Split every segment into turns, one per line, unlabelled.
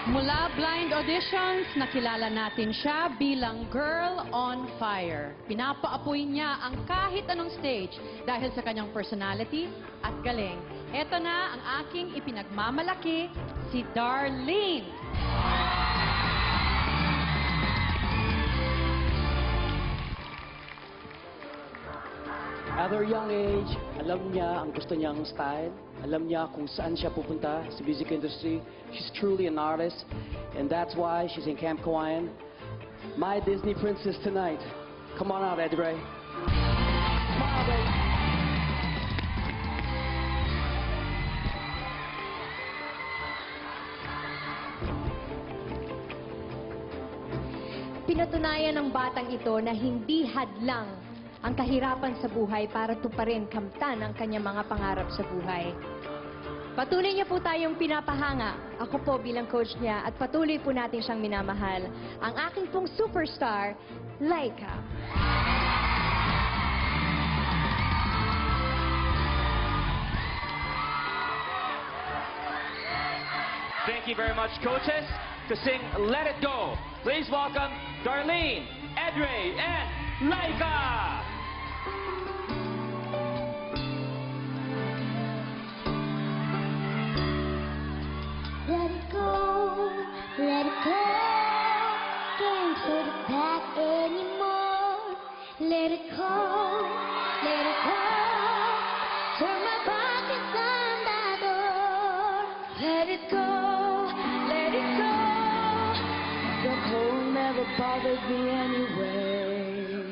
Mula blind auditions, nakilala natin siya bilang Girl on Fire. Pinapaapoy niya ang kahit anong stage dahil sa kanyang personality at galing. Ito na ang aking ipinagmamalaki, si Darlene.
At her young age, alam niya ang gusto niyang style. Alam niya kung saan siya pupunta sa music industry. She's truly an artist, and that's why she's in Camp Kawayan. My Disney princess tonight. Come on out, Eddie Ray. Smile, baby.
Pinatunayan ng batang ito na hindi hadlang ang kahirapan sa buhay para tuparin kamtan ang kanyang mga pangarap sa buhay. Patuloy niya po tayong pinapahanga. Ako po bilang coach niya at patuloy po natin siyang minamahal. Ang aking pong superstar, Laika.
Thank you very much, coaches. To sing Let It Go, please welcome Darlene, Edre, and Laika.
Let it go, let it go. Can't put it back anymore. Let it go, let it go. Turn my back inside the door. Let it go, let it go. The cold never bothered me anyway.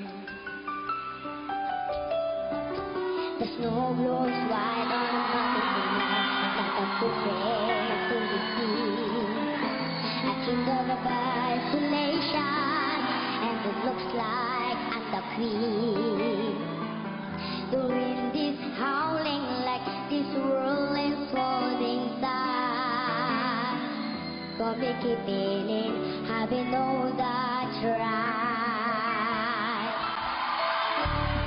The snow blows white on a mountain like a bouquet to the sea. I think of a isolation, and it looks like I'm the queen. The wind is howling like this world is holding back. Got me keeping it, having all that's right.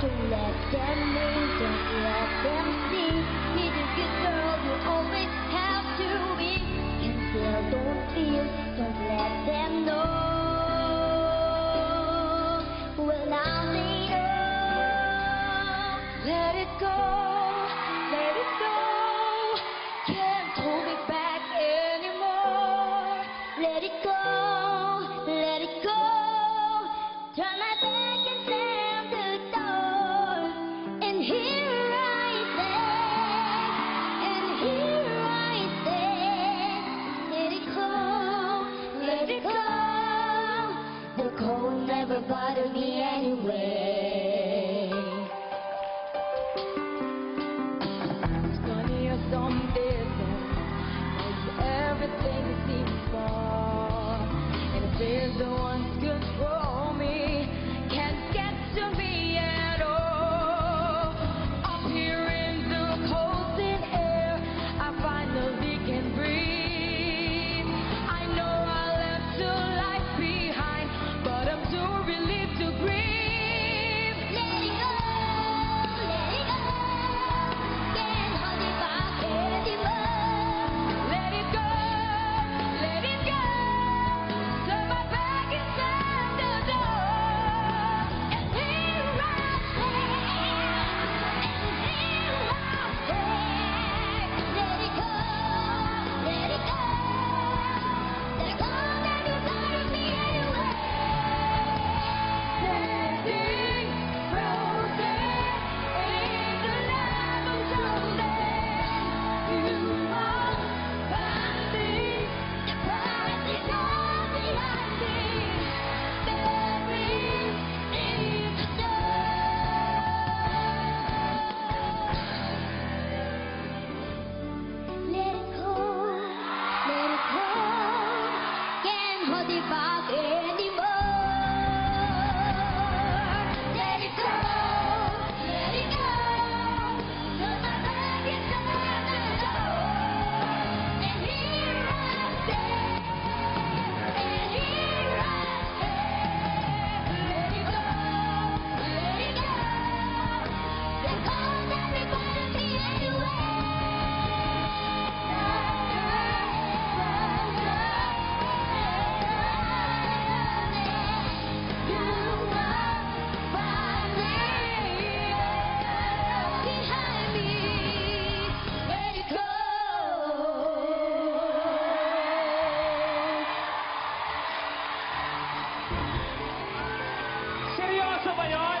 Don't let them in, don't let them see. Be the good girl you always have to be. Can feel, don't feel, don't let them know. Well, now they know. Let it go, let it go. Can't hold me back anymore. Let it go, let it go. Turn my back and slam the door. And here I stand, and here I stand. Let it go, let it go. The cold never bothered me anyway.
Sunny or some business makes everything seem small. And if there's the one's good for me, can't get to me at all. Up here in the cold thin air, I finally can breathe. I know I left a life behind, but I'm too relieved to grieve.
Let it go, let it go. Can't hold it back anymore.
ba yun?